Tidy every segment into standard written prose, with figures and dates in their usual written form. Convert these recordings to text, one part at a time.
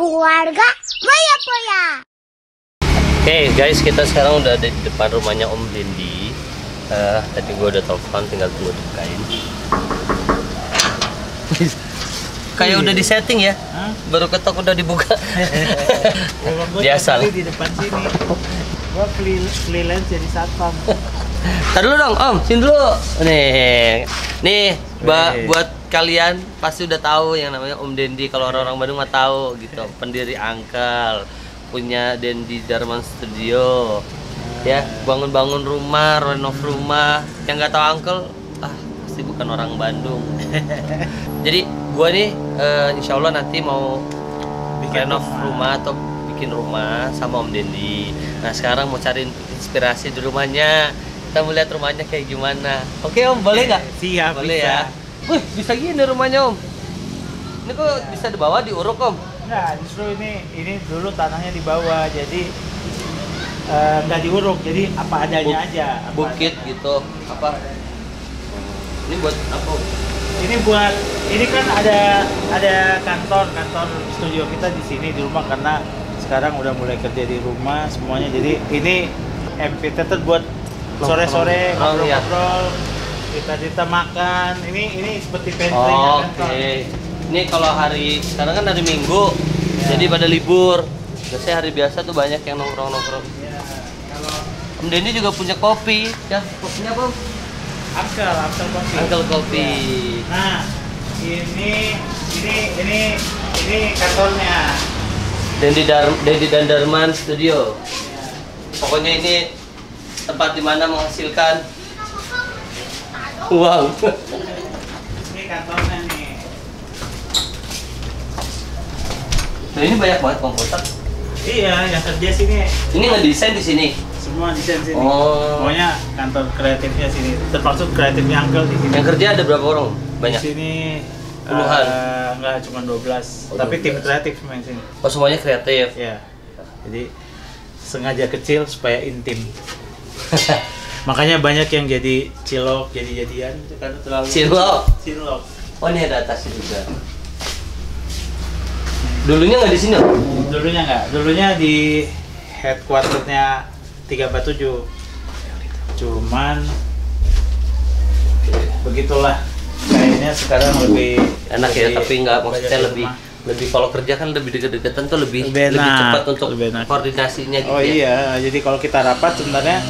Keluarga Poya-Poya. Oke guys, kita sekarang udah ada di depan rumahnya Om Dendi. Tadi gue udah telepon, tinggal tunggu dibukain. Kayak udah di setting ya, baru ketok udah dibuka. Biasa lah. Di depan sini, gua freelance jadi satpam. Tar dulu dong, Om, sini dulu. Nih, buat kalian pasti udah tahu yang namanya Om Dendi. Kalau orang-orang Bandung mah tahu gitu. Pendiri Angkel, punya Dendi Darman Studio. Ya, bangun-bangun rumah, renov rumah. Yang nggak tahu Angkel, pasti bukan orang Bandung. Jadi gua nih, insya Allah nanti mau renov rumah atau bikin rumah sama Om Dendi. Nah sekarang mau cari inspirasi di rumahnya. Kita mau lihat rumahnya kayak gimana. Oke Om, boleh nggak? Siap, boleh bisa. Ya. Wih, bisa gini rumahnya Om. Ini kok bisa dibawa diuruk Om? Nah, justru ini dulu tanahnya di bawah, jadi nggak diuruk, jadi apa adanya aja. Bukit gitu, apa? Ini buat apa? Ini kan ada kantor studio kita di sini di rumah, karena sekarang udah mulai kerja di rumah semuanya. Jadi ini amphitheater buat sore-sore ngobrol-ngobrol, kita makan. Ini seperti pantry-nya kantor. Ini kalau sekarang kan hari Minggu, jadi pada libur. Biasanya hari biasa tuh banyak yang nongkrong-nongkrong. Ya, kalau Om Dendi juga punya kopi, ya kopinya apa? Angkel kopi. Angkel kopi. Nah, ini kantornya. Dendi dan Darman Studio. Pokoknya ini tempat dimana menghasilkan uang. Ini kantornya nih. Nah, ini banyak banget komputer. Iya, yang kerja sini. Ini ngedesain di sini. Semua desain sini. Oh. Pokoknya kantor kreatifnya sini. Termasuk kreatifnya Angkel di sini. Yang kerja ada berapa orang? Banyak. Di sini Puluhan. Enggak, cuma 12. Oh, Tapi 12. tim kreatif main sini. Oh, semuanya kreatif. Ya. Jadi sengaja kecil supaya intim. Makanya banyak yang jadi cilok, jadi-jadian karena terlalu Cilok. Cilok. Oh, ini ada atasnya juga. Dulunya nggak di sini? Dulunya nggak. Dulunya di headquarternya 347. Cuman begitulah. Kayaknya sekarang lebih Enak ya, tapi nggak maksudnya di lebih rumah. kalau kerja kan lebih deket-deketan tuh lebih Lebih enak, cepat untuk lebih enak. koordinasinya gitu. Oh ya. iya, jadi kalau kita rapat sebenarnya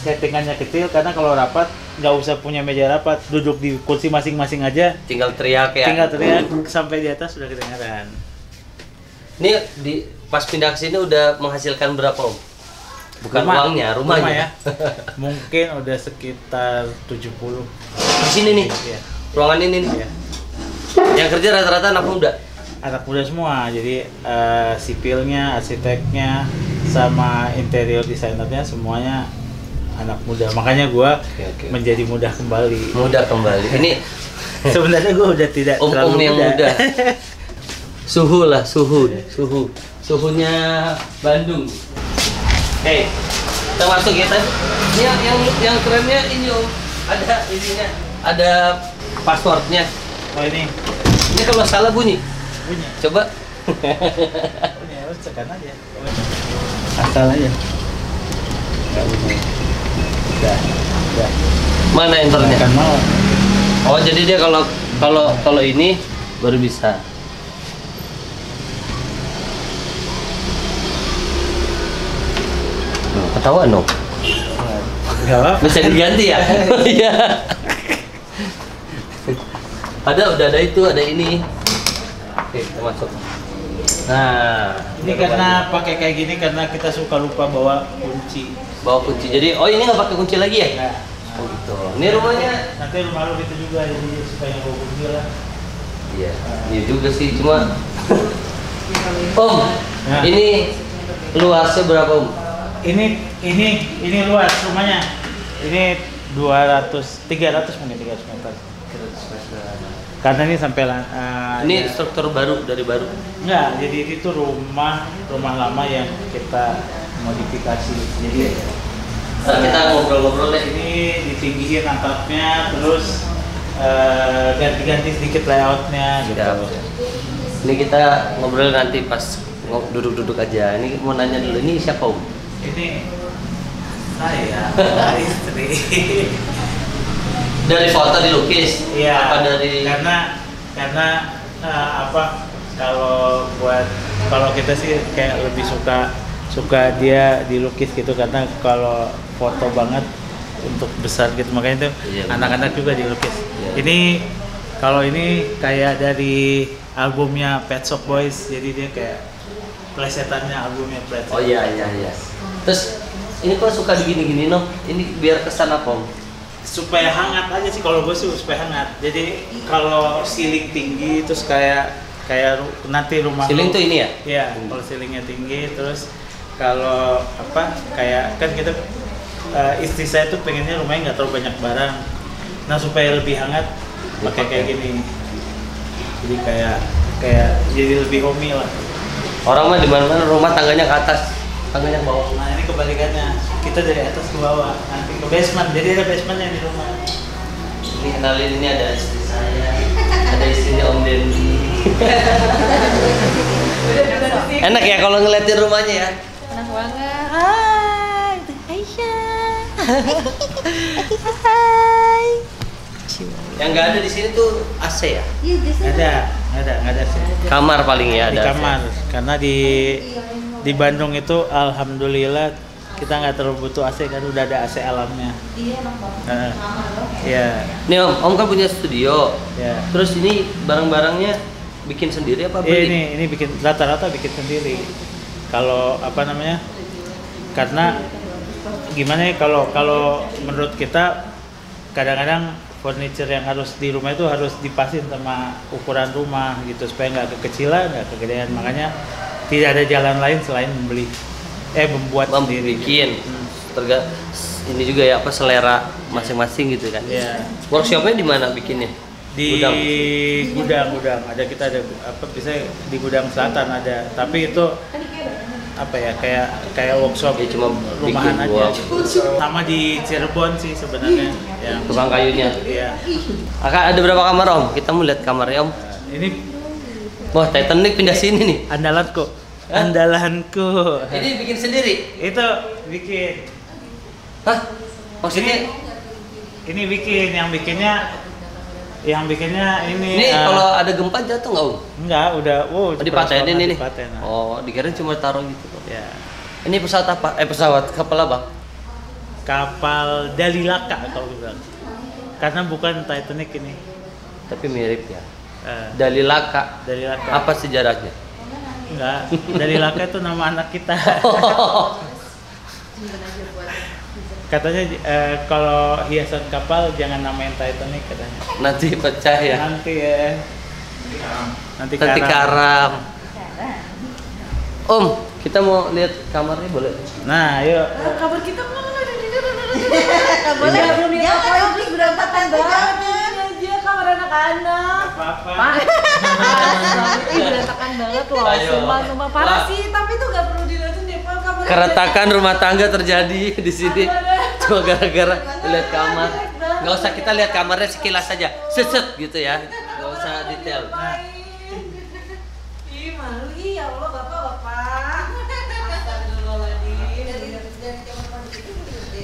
settingannya kecil, karena kalau rapat nggak usah punya meja rapat, duduk di kursi masing-masing aja, Tinggal teriak ya. tinggal teriak sampai di atas sudah kedengaran. Ini pas pindah ke sini udah menghasilkan berapa Om? Bukan uangnya, rumahnya. Rumah ya. Mungkin udah sekitar 70. Di sini nih. Iya. Ruangan ini nih. Iya. Yang kerja rata-rata anak muda. Anak muda semua, jadi sipilnya, arsiteknya, sama interior desainernya semuanya anak muda. Makanya gua menjadi mudah kembali. Muda kembali. Ini Sebenarnya gua udah tidak om terlalu yang muda. Suhunya Bandung. Hei, kita masuk ya tadi. Yang kerennya ini Om. Ada ininya, ada passwordnya. Oh ini Kalau salah bunyi. Coba. Bunyi, harus tekan aja. Asal aja. Nggak bunyi. Udah. Mana enternya? Kan mau. Oh, jadi dia kalau ini baru bisa. Ketahuan dong. Nggak apa. Bisa diganti ya? Iya. Udah ada itu, ada ini. Oke, kita masuk. Nah, Ini karena pakai kayak gini karena kita suka lupa bawa kunci. bawa kunci. Jadi, ini nggak pakai kunci lagi ya? Nah, Oh gitu. Ini rumahnya. nanti rumah lu gitu juga, jadi supaya bawa kunci lah. Iya, iya juga sih. Cuma, Om, Ya. ini luasnya berapa Om? Ini luas rumahnya. Ini 300 mungkin 300 meter. Karena ini sampai Ini struktur baru dari baru. enggak, jadi itu rumah lama yang kita modifikasi. Jadi Kita ngobrol-ngobrol deh. ini ditinggiin atapnya, terus ganti-ganti sedikit layoutnya gitu. Siap. Ini kita ngobrol nanti pas duduk-duduk aja. Ini mau nanya dulu, ini siapa Om? Ini saya, istri. Dari foto dilukis? Iya. Apa dari? Karena apa? Kalau kita sih kayak lebih suka dia dilukis gitu, karena kalau foto banget untuk besar gitu, makanya itu Iya, anak-anak juga dilukis. Iya. Kalau ini kayak dari albumnya Pet Shop Boys, jadi dia kayak plesetannya albumnya Pet Shop. Oh iya. Terus ini kok suka gini-gini no? Ini biar kesan apa Om? Supaya hangat aja sih, kalau gue sih supaya hangat. Jadi kalau ceiling tinggi terus kayak nanti rumah Ceiling tuh ini ya? Iya, kalau ceilingnya tinggi, terus kalau apa kayak kan kita istri saya tuh pengennya rumahnya nggak terlalu banyak barang. Nah supaya lebih hangat pakai kayak gini. Jadi kayak jadi lebih homey lah. Orang mah di mana-mana rumah tangganya ke atas, tangganya ke bawah. Nah ini kebalikannya, kita dari atas ke bawah, nanti ke basement. Jadi ada basementnya di rumah. Ini kenalin, ini ada istri saya, ada istrinya Om Dendi. Enak ya kalau ngeliatin rumahnya ya. Enak banget. Hai, itu Aisyah. Hai. Yang nggak ada di sini tuh AC ya. Nggak ada sih. Kamar paling ya Di ada. kamar, karena di Bandung itu alhamdulillah kita nggak terlalu butuh AC, kan udah ada AC alamnya. Iya, enak banget. Iya. Nih Om kan punya studio. Ya. Terus ini barang-barangnya bikin sendiri apa beli? Ini bikin rata-rata bikin sendiri. Kalau apa namanya? Karena gimana ya, kalau menurut kita kadang-kadang furniture yang harus di rumah itu harus dipasin sama ukuran rumah gitu, supaya nggak kekecilan, nggak kegedean. Makanya tidak ada jalan lain selain membuat sendiri. Bikin. Ini juga ya apa selera masing-masing gitu kan. Iya. Workshopnya di mana bikinnya? Di gudang ada, kita ada apa, bisa di gudang selatan ada, tapi itu apa ya, kayak workshop Ya, cuma rumahan bikin aja. doang. Sama di Cirebon sih sebenarnya yang Tukang kayunya. iya. Ada berapa kamar Om? Kita mau lihat kamarnya Om. Ini Wah, Titanic pindah sini nih. andalanku. Hah? Andalanku. Ini bikin sendiri? Itu bikin. Hah? Maksudnya? Ini bikin, yang bikinnya ini. Ini kalau ada gempa jatuh nggak Om? enggak, udah Dipatenin ini? dipaten. Oh, dikira cuma taruh gitu. Ya. Ini pesawat apa? Pesawat kapal apa? Kapal Dalilaka kalau gue bilang. Karena bukan Titanic ini. Tapi mirip ya. Eh, Dalilaka. Dalilaka. Apa sejarahnya? Enggak, Dalilaka itu nama anak kita. Katanya kalau hiasan kapal jangan namain Titanic katanya. Nanti pecah ya. Nanti ya. Nanti Karam. Om, kita mau lihat kamarnya boleh? Nah, yuk. Kabar kita mana ada di kabarnya belum lihat apa, terus berantakan banget aja kamar anak-anak. Apa-apa. Berantakan banget loh. Ayo. Sumpah parah sih, tapi itu nggak perlu dilihatin deh, Pak. Kamarnya Keretakan rumah tangga terjadi di sini. Cuma gara-gara lihat kamar. Nggak usah kita lihat kamarnya sekilas saja, seset gitu ya. Nggak usah detail. Ih, malu ya Allah, Bapak.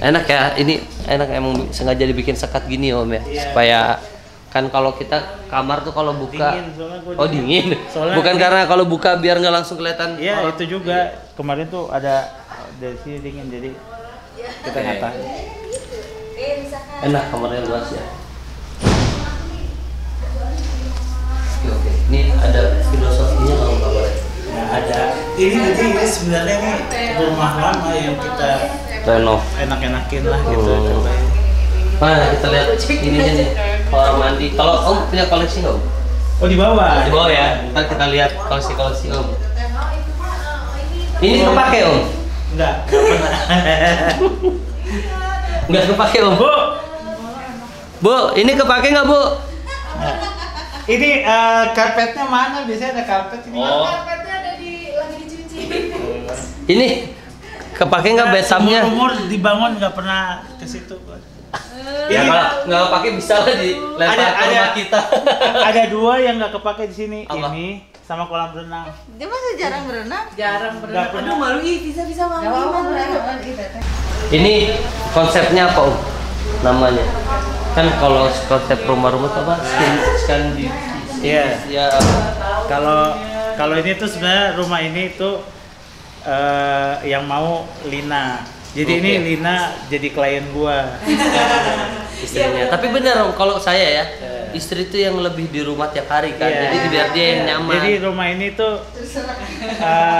Enak ya, ini enak emang sengaja dibikin sekat gini Om ya, Iya. supaya kan kalau kita kamar tuh kalau buka, Dingin, soalnya gua oh dingin, Soalnya bukan dingin. karena kalau buka biar nggak langsung kelihatan. Iya, Oh. itu juga. Kemarin tuh ada dari sini dingin, jadi kita Oke. nggak tahan. Enak kamarnya luas ya. Oke. Ini ada filosofinya kalau kamarnya. Nah, ada. Ini sebenarnya ini rumah lama yang kita Renov. enak-enakin lah gitu. Oh. Cobain. Nah kita lihat ininya nih, kamar mandi. Kalau Om punya koleksi nggak Om? Oh, di bawah. Di bawah ya. Ntar kita lihat koleksi Om. Ini kepake Om? Enggak pernah. Nggak kepake Om. Bu, Bu, ini kepake nggak Bu? ini karpetnya mana? Biasanya ada karpet ini. Oh. Karpetnya ada lagi dicuci. Ini kepake nggak besamnya? Umur dibangun nggak pernah ke situ. Ya kalau nggak pakai bisa lah di lempar ke Ada- rumah kita. Ada dua yang nggak kepake di sini. Apa? Ini sama kolam renang. Dia masa jarang berenang? Jarang Nggak berenang. pernah. Aduh malu bisa mami. Gak apa-apa malu. berenang gitu. Ini konsepnya apa Om? Namanya? Kan kalau konsep rumah-rumah itu apa? Skandinavi. Iya. Ya. Kalau ini tuh sebenarnya rumah ini tuh yang mau Lina. Jadi Oke. ini Lina jadi klien gua. Istrinya. Tapi benar Om, kalau saya ya, istri itu yang lebih di rumah tiap hari kan. Iya. Jadi biar dia yang nyaman. Jadi rumah ini tuh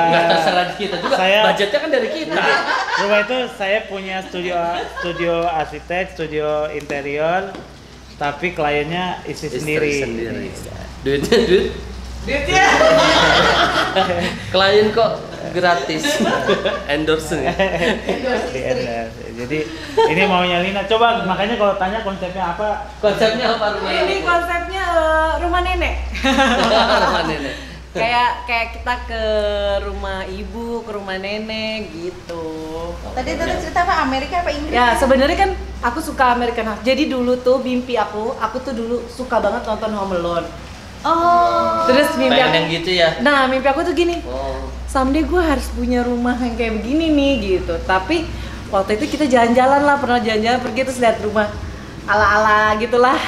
Nggak terserah di kita juga. Budgetnya kan dari kita. rumah itu saya punya studio arsitek, studio interior, tapi kliennya istri sendiri. Duitnya. Klien kok gratis. Endorse. Jadi ini maunya Lina. Coba makanya kalau tanya konsepnya apa? Konsepnya apa rumah Ini konsepnya rumah nenek. Rumah nenek. kayak kita ke rumah ibu, ke rumah nenek gitu. Tadi cerita apa? Amerika apa Inggris? Ya sebenarnya kan aku suka American Half. Jadi dulu tuh mimpi aku tuh dulu suka banget nonton Home Alone. Oh. Terus mimpi Pengen aku, yang gitu ya. nah mimpi aku tuh gini, Oh. someday gue harus punya rumah yang kayak begini nih gitu. Tapi waktu itu kita jalan-jalan lah, pernah jalan-jalan pergi terus lihat rumah ala-ala gitulah.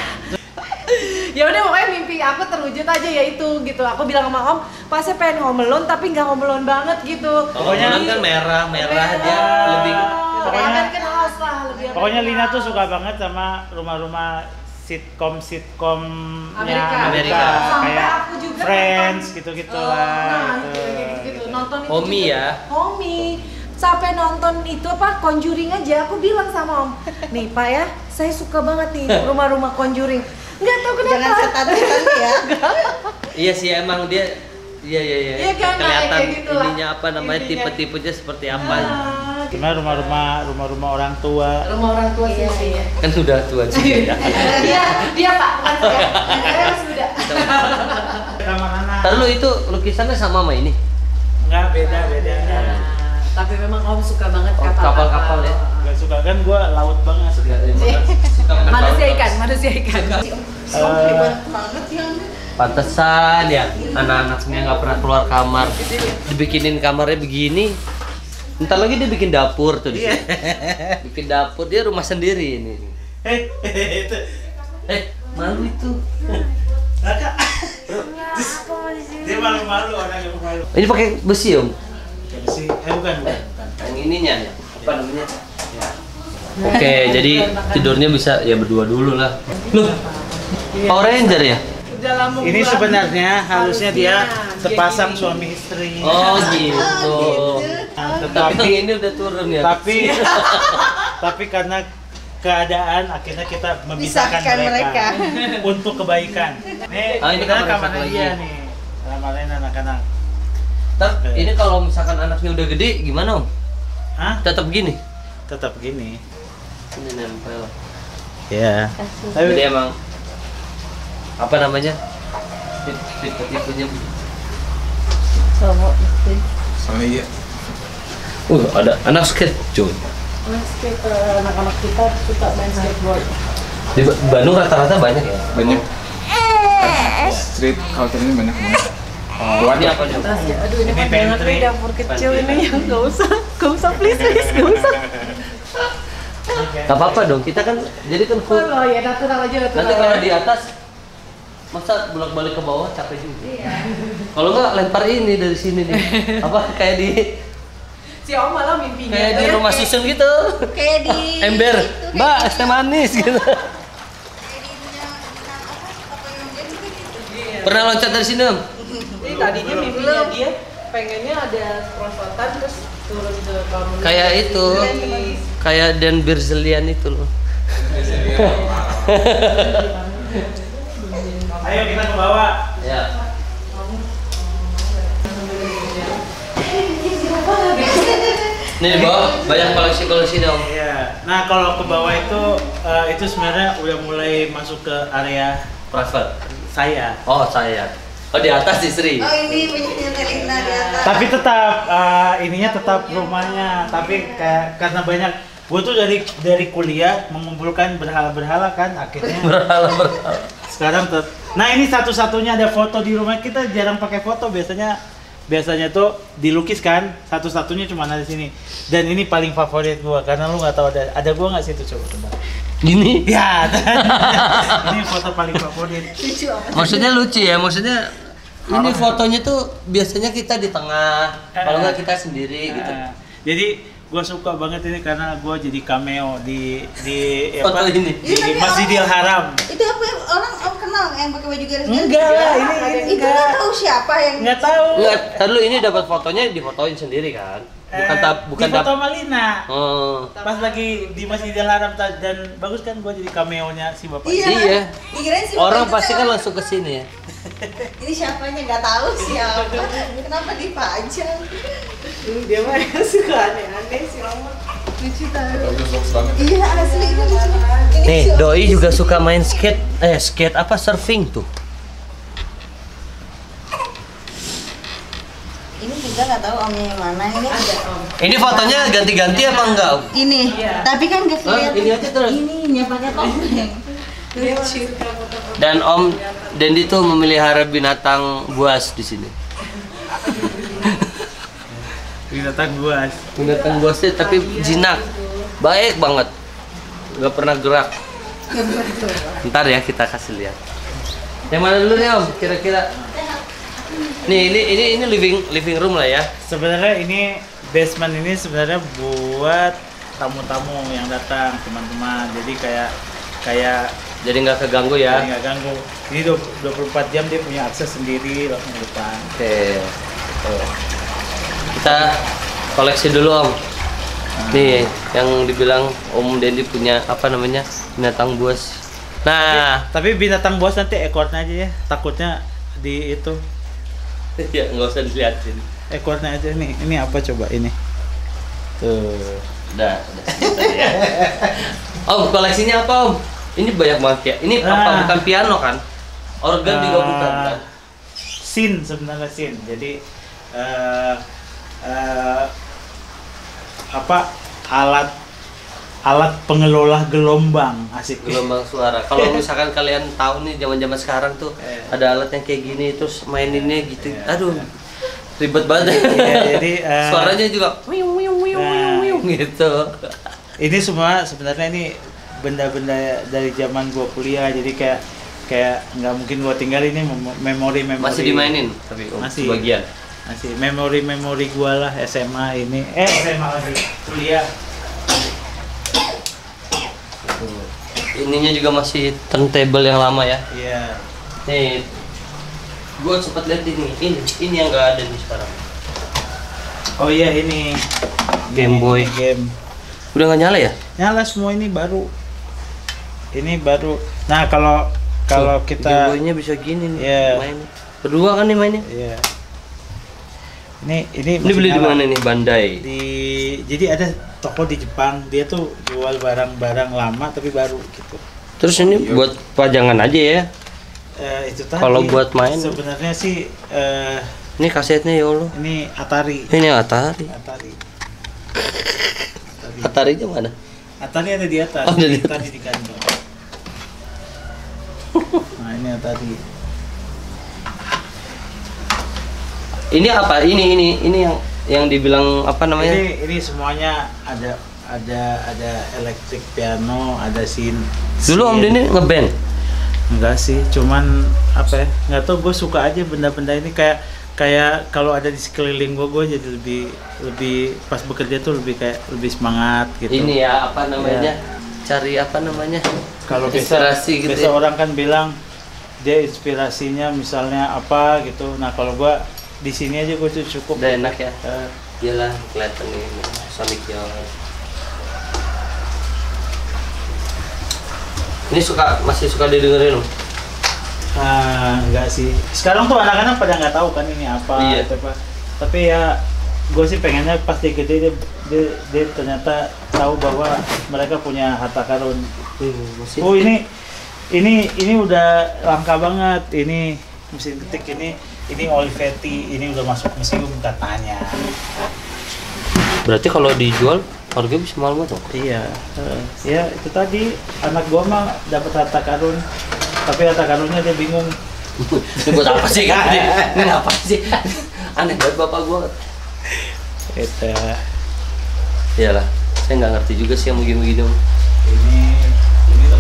Ya udah pokoknya mimpi aku terwujud aja ya itu gitu. Aku bilang sama Om, Pak saya pengen Home Alone tapi nggak Home Alone banget gitu. Pokoknya kan merah dia lebih Pokoknya- American House lah lebih. Pokoknya American Lina tuh House. suka banget sama rumah-rumah sitkom-sitkomnya Amerika. Sampai kayak aku juga Friends nonton. gitu-gitu Nah, lah. gitu. Nonton itu Homey juga. ya. Homey. Sampai nonton itu apa Conjuring aja aku bilang sama Om, nih Pak ya, saya suka banget nih rumah-rumah Conjuring. Nggak tahu kenapa. Jangan setan-setan ya. Iya sih emang dia Iya kan, kelihatan kayak gitu lah. ininya apa namanya Intinya. tipe-tipenya seperti apa. Nah, Cuma rumah-rumah orang tua. rumah orang tua sih. Iya. Kan sudah tua juga ya. Dia Pak, bukan saya. Saya masih muda. Kamar anak. Ntar lu itu lukisannya sama ini. Enggak beda. Nah, tapi memang Om suka banget Oh, kapal-kapal ya. Enggak suka kan gua laut banget. Manusia ikan. Oh, hebat banget ya. Pantesan ya anak-anaknya nggak pernah keluar kamar. Dibikinin kamarnya begini. Ntar lagi dia bikin dapur tuh di sini. Bikin dapur dia rumah sendiri ini. Itu Malu itu. Kakak. Dia malu-malu orang yang malu. Ini pakai besi Om. Besi, bukan. Yang ininya ya. Apa namanya? Oke, jadi tidurnya bisa ya berdua dulu lah. Loh, Power Ranger ya? Ini sebenarnya harusnya dia sepasang suami istri. Oh gitu. Nah, Tapi yang ini udah turun ya. tapi karena keadaan akhirnya kita memisahkan Pisahkan mereka untuk kebaikan. Nih, Ah, ini kita kamar kamarnya satu dia lagi. nih. Kamarnya anak-anak. Ini kalau misalkan anaknya udah gede gimana Om? Hah? Tetap gini? Tetap gini. Ini nempel. Ya. Jadi emang apa namanya? Tipe-tipenya. Soalnya iya. Ada anak skate, cuy. Anak-anak kita suka main skateboard. Di Bandung rata-rata banyak ya? Banyak. Street culture ini banyak banget. Ini apa nih? Aduh ini Ini mah banget pantry. nih dapur kecil ini yang nggak usah please nggak usah. Gak apa-apa dong, kita kan jadi kan full. Oh ya natural aja natural. Nanti kalau di atas masa bolak-balik ke bawah capek juga. Kalau nggak lempar ini dari sini nih. Apa kayak di Si Om malah mimpinya. kayak di rumah susun gitu. Kayak di Ember, Mbak, es teh manis gitu. Pernah loncat dari sini, Om? Jadi tadinya mimpinya dia pengennya ada perosotan terus turun ke kolam. Kayak itu. Kayak Dan Birzelian itu loh. Ayo kita ke bawah. Ya. Nih di bawah banyak koleksi-koleksi dong. Iya. Nah, kalau ke bawah itu sebenarnya udah mulai masuk ke area Private. saya. Oh saya. Oh di atas istri. Oh ini punyanya Telina di atas. Tapi tetap ininya tetap rumahnya. Tapi kayak karena banyak, gue tuh dari kuliah mengumpulkan berhala-berhala kan akhirnya. Berhala. Sekarang Nah ini satu-satunya ada foto di rumah kita, jarang pakai foto, biasanya tuh dilukis kan, satu-satunya cuma ada di sini. Dan ini paling favorit gua karena lu nggak tahu ada gua nggak sih itu, coba. Gini. Ya, ini foto paling favorit. Maksudnya lucu ya, maksudnya ini fotonya tuh biasanya kita di tengah, kalau nggak kita sendiri gitu. Jadi gue suka banget ini karena gue jadi cameo di Foto ini. di Masjidil Haram. Itu apa yang orang kenal yang pakai baju garis-garis? Enggak lah, ini Itu nggak tahu siapa yang. nggak tahu. Enggak, ntar lu ini dapat fotonya difotoin sendiri kan? Bukan di foto Malina. Oh. Pas lagi di Masjidil Haram dan bagus kan gue jadi cameo-nya si bapak. Iya. Dikirain si Orang bapak pasti itu kan orang- langsung ke sini ya. Ini siapanya nggak tahu siapa. Kenapa dipajang? Dia mah suka aneh-aneh sih Mama. Lucu tahu. Bagus box banget. Iya asli ini lucu. Ini Nih, si doi Oki juga sih. suka main skate apa surfing tuh. Ini juga nggak tahu omnya yang mana ini. Ini fotonya ganti-ganti apa enggak? Om? Ini. Tapi kan nggak kelihatan. ini aja terus. Ininya pakai topeng. Lucu. Dan Om Dendi tuh memelihara binatang buas di sini. Binatang buas. Binatang buasnya tapi jinak, baik banget, nggak pernah gerak. Ntar ya kita kasih lihat. Yang mana dulu nih Om? Kira-kira. Nih ini living room lah ya. Sebenarnya ini basement ini sebenarnya buat tamu-tamu yang datang, teman-teman. Jadi kayak Jadi nggak keganggu ya. nggak ganggu. Ini 24 jam dia punya akses sendiri langsung ke depan. Oke. Tuh. Kita koleksi dulu Om. Nih yang dibilang Om Dendi punya apa namanya binatang buas. Nah, Tapi binatang buas nanti ekornya aja ya. Takutnya di itu ya nggak usah dilihatin. ekornya aja nih. Ini apa coba ini? Tuh. Udah sebentar ya. Om, koleksinya apa Om? Ini banyak banget ya. Ini apa bukan piano kan? Organ juga bukan kan? Sin sebenarnya sin. Jadi apa alat pengelola gelombang, asik. Gelombang suara. Kalau misalkan kalian tahu nih zaman-zaman sekarang tuh ada alat yang kayak gini terus maininnya gitu. Aduh. Ribet banget. Iya, jadi Suaranya juga wiung wiung wiung wiung wiung gitu. ini semua sebenarnya ini benda-benda dari zaman gua kuliah, jadi kayak nggak mungkin gua tinggal ini memori. Masih dimainin tapi Om, Masih. sebagian. Masih memori gua lah SMA ini. SMA lagi kuliah. Ininya juga masih turntable yang lama ya. Iya. Nih, gua sempat lihat ini yang nggak ada nih sekarang. Oh iya ini Game Boy. Game. Udah nggak nyala ya? Nyala semua, ini baru. Ini baru. Nah, kalau Game kita Boy-nya bisa gini nih. Iya. Main. Berdua kan nih mainnya? iya. Ini Ini masih beli di nyala. mana nih? Bandai. Jadi ada toko di Jepang, dia tuh jual barang-barang lama tapi baru gitu. Terus ini buat pajangan aja ya. Itu tadi. Kalau buat main? sebenarnya sih Ini kasetnya ya Allah. ini Atari. Ini Atari. Atari. Atarinya mana? Atari ada di atas. Oh, ada di Atari di kantong. Nah, ini Atari. Ini apa? Ini yang dibilang apa namanya? Ini semuanya ada elektrik piano, ada synth. Dulu Om Denny ngeband. Enggak sih, cuman apa ya? Nggak tahu, gue suka aja benda-benda ini kayak kalau ada di sekeliling gue jadi lebih pas bekerja tuh lebih semangat gitu. Ini ya apa namanya? Cari apa namanya? Kalau inspirasi gitu biasa ya. orang kan bilang dia inspirasinya misalnya apa gitu. Nah kalau gue di sini aja gue tuh cukup. Udah enak ya. Eh, Iyalah kelihatan ini Sonic Youth. Ini masih suka didengerin loh. enggak sih. Sekarang tuh anak-anak pada nggak tahu kan ini apa, Iya. itu apa. Tapi ya gue sih pengennya pas dia gede dia ternyata tahu bahwa mereka punya harta karun. Masih. Oh ini udah langka banget. Ini mesin ketik ini Olivetti, ini udah masuk museum katanya. Berarti kalau dijual harganya bisa mahal banget dong. Iya, ya itu tadi anak gua mah dapat harta karun, tapi harta karunnya dia bingung Ini buat apa sih kan? Ini apa sih? Aneh banget bapak gua. Itu Iyalah, saya nggak ngerti juga sih yang begini-begini. ini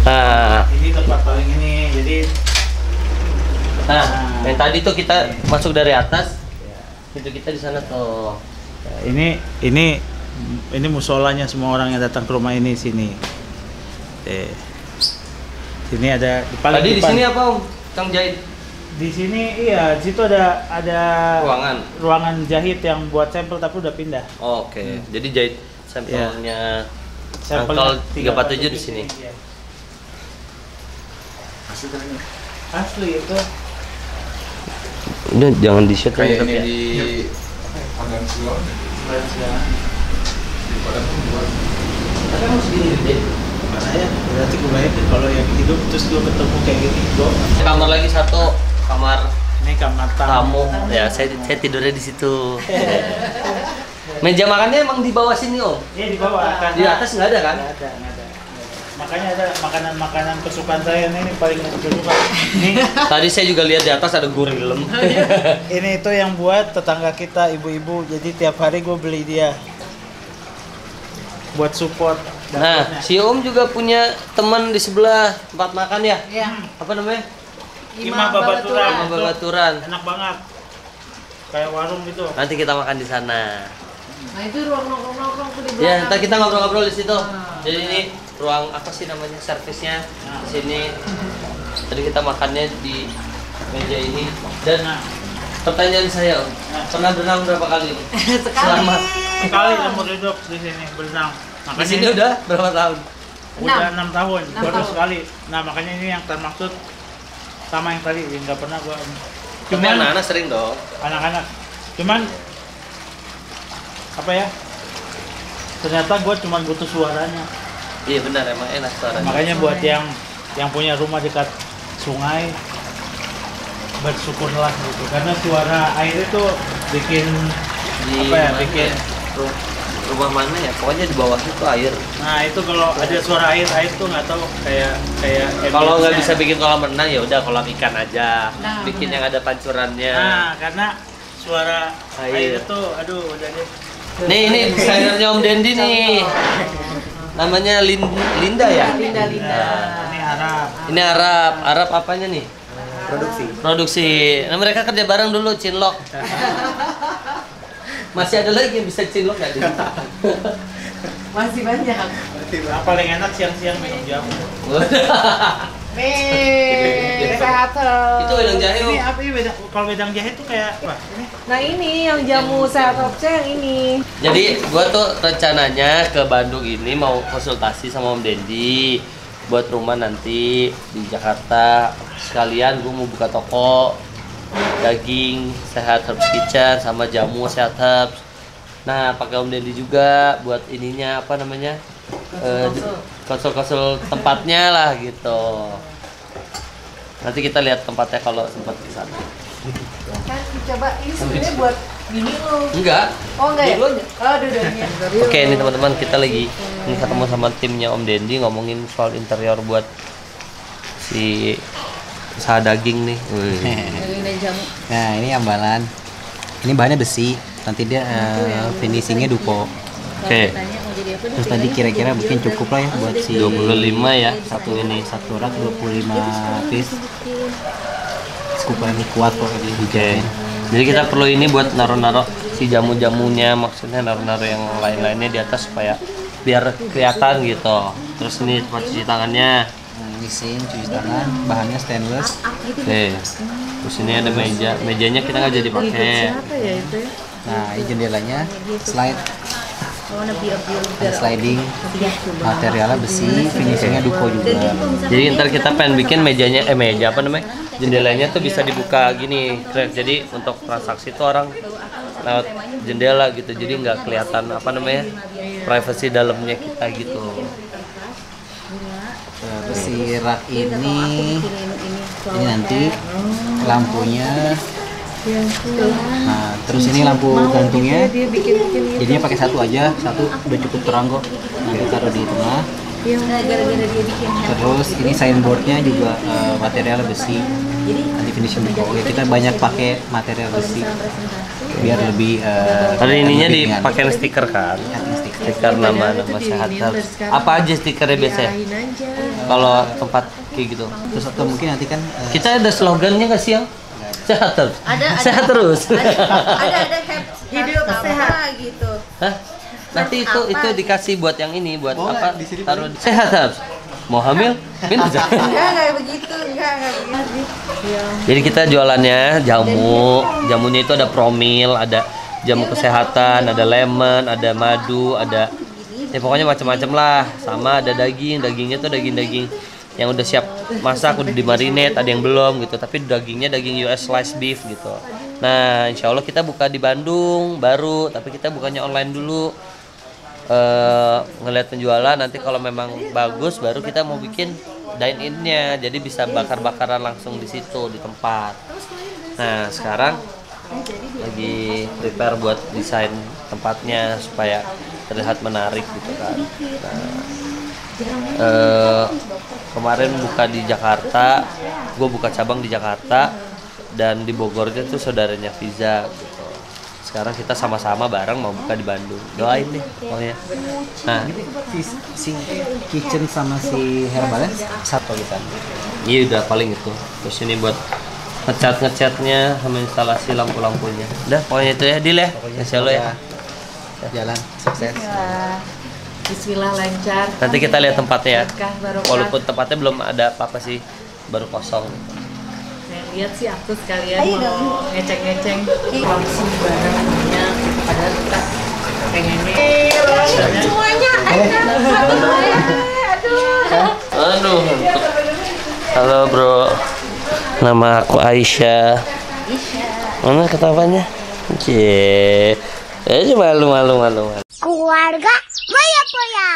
Nah, ini tempat paling ini. Jadi yang tadi tuh kita masuk dari atas, itu kita di sana tuh. ini musolanya semua orang yang datang ke rumah ini sini. Sini ada di paling Tadi di depan. sini apa Om? Kang jahit Di sini iya, di situ ada ruangan jahit yang buat sampel tapi udah pindah. Oh, oke. Jadi jahit sampelnya Sampelnya Angkal 347 di sini. Iya. Asli itu. Udah jangan di-share Kayak kan, ini ya. di Padang Silon. Di Padang tuh buat. Tapi emang segini gede. Mana ya? Berarti gue bayangin kalau yang hidup terus gue ketemu kayak gini, gue Kamar lagi satu, kamar ini kamar tamu. tamu. Ya, saya tidurnya di situ. Meja makannya emang di bawah sini Om. Iya di bawah. Di atas nggak ada kan? Nggak ada. Makanya ada makanan kesukaan saya ini paling kesukaan. Ini Tadi saya juga lihat di atas ada gurilem. ini itu yang buat tetangga kita ibu-ibu. Jadi tiap hari gue beli dia buat support. Nah, dapurnya. si Om juga punya teman di sebelah tempat makan ya. Iya. Apa namanya? Imah Babaturan. Imah Babaturan. Enak banget. Kayak warung gitu. Nanti kita makan di sana. Nah itu ruang nongkrong tuh di belakang. Ya, ntar kita ngobrol-ngobrol di situ. Ah. Jadi ini ruang apa sih namanya servisnya Ah. di sini. Tadi kita makannya di meja ini. Dan pertanyaan saya, Om, pernah berenang berapa kali? Selama Sekali umur hidup di sini berenang. di sini udah berapa tahun? Udah 6 tahun, 6 baru tahun. sekali. Nah makanya ini yang termaksud sama yang tadi, yang nggak pernah gua. Cuma Cuman anak-anak sering dong. anak-anak, cuman apa ya? Ternyata gua cuma butuh suaranya. Iya benar, emang enak suaranya. Makanya buat yang punya rumah dekat sungai, bersyukurlah gitu. Karena suara air itu bikin Di apa ya? mana Bikin rumah mana ya? Pokoknya di bawah itu air. nah itu kalau ada suara air tuh nggak tahu kayak Kalau nggak ambience-nya. bisa bikin kolam renang ya udah kolam ikan aja. Nah, Bikin benar. yang ada pancurannya. Nah, karena suara Air. air itu, aduh udah deh. Nih ini desainernya Om Dendi nih. Namanya Linda ya? Linda. Ini Arab. Ini Arab apanya nih? Produksi. Nah, mereka kerja bareng dulu Cinlok. Masih ada lagi yang bisa Cinlok nggak? Masih banyak. Nah, paling enak siang-siang minum jamu. Nih, sehat terus. Itu wedang jahe Ini Om. apa ini kalau wedang jahe itu kayak apa? Ini Nah ini yang jamu sehat Opsnya yang ini. Jadi gua tuh rencananya ke Bandung ini mau konsultasi sama Om Dendi buat rumah nanti di Jakarta. Sekalian gua mau buka toko daging Sehat Herbs Kitchen sama jamu Sehat Herbs. Nah, pakai Om Dendi juga buat ininya apa namanya? Konsul-konsul tempatnya lah gitu. Nanti kita lihat tempatnya kalau sempat ke sana. Kan coba ini sebenarnya buat bini lo. Enggak. Oh enggak ya? Dua-duanya. Oh dua-duanya. Oke, ini teman-teman kita lagi ini ketemu sama timnya Om Dendi ngomongin soal interior buat si usaha daging nih. Daging dan jamu. Nah ini ambalan, ini bahannya besi, nanti dia finishingnya dupo. Oke. Terus tadi kira-kira mungkin cukup lah ya buat si 25 ya satu ini. satu rak 25 piece. Cukup ini kuat kok ini. Oke. Jadi kita perlu ini buat naruh-naruh si jamu-jamunya, maksudnya naruh-naruh yang lain-lainnya di atas supaya biar kelihatan gitu. Terus ini tempat cuci tangannya. Mesin cuci tangan, bahannya stainless. Oke. Terus ini ada mejanya kita nggak jadi pakai. Siapa ya itu ya? Nah ini jendelanya slide, ada sliding, materialnya besi, finishingnya dupo juga. Jadi ntar kita pengen bikin meja apa namanya, jendelanya tuh bisa dibuka gini. Jadi untuk transaksi tuh orang lewat jendela gitu, jadi nggak kelihatan apa namanya privacy dalamnya kita gitu. Terus si rak ini nanti lampunya. Nah terus ini lampu gantungnya. Jadinya pakai satu aja, satu udah cukup terang kok. Nanti taruh di tengah. gara-gara dia bikin Terus ini signboardnya juga materialnya besi. Nanti finishing di bawah. Kita banyak pakai material besi biar lebih. Ada ininya lebih ringan. dipakai stiker kan? Stiker nama sehat harus. Apa aja stikernya biasanya? Kalau tempat kayak gitu. Terus atau mungkin nanti kan Kita ada slogannya nggak sih yang sehat terus? Sehat terus. Ada hidup sehat gitu. Hah? Nanti itu dikasih buat yang ini, buat Boleh, apa? di sini Taruh sehat harus. Mau hamil? Minta Enggak begitu, enggak begitu. Jadi kita jualannya jamunya itu ada promil, ada jamu kesehatan, ada lemon, ada madu, ada ya pokoknya macam-macam lah. Sama ada dagingnya tuh daging yang udah siap masak, udah dimarinate, ada yang belum gitu. Tapi dagingnya daging US sliced beef gitu. Nah, insya Allah kita buka di Bandung baru, tapi kita bukannya online dulu. Ngeliat penjualan, nanti kalau memang bagus baru kita mau bikin dine in-nya, jadi bisa bakar-bakaran langsung di situ di tempat. Nah sekarang lagi prepare buat desain tempatnya supaya terlihat menarik gitu kan. Nah, kemarin buka di Jakarta, gue buka cabang di Jakarta, dan di Bogornya tuh saudaranya Fiza gitu. Sekarang kita sama-sama bareng mau buka di Bandung. Doain deh pokoknya. Nah, si kitchen sama si herbalnya satu gitu. iya udah paling itu. Terus ini buat ngecat-ngecatnya sama instalasi lampu-lampunya. Udah pokoknya itu ya, Dil ya. Insya Allah ya. Jalan sukses. Bismillah lancar. Nanti kita lihat tempatnya ya. Berkah, barokah. Walaupun tempatnya belum ada apa-apa sih, baru kosong. Saya lihat sih aku sekalian mau ngeceng-ngeceng langsung barangnya, padahal kita pengennya Semuanya Aduh. Halo bro, nama aku Aisyah. Mana ketawanya? Cie, malu. Keluarga Maya Poya.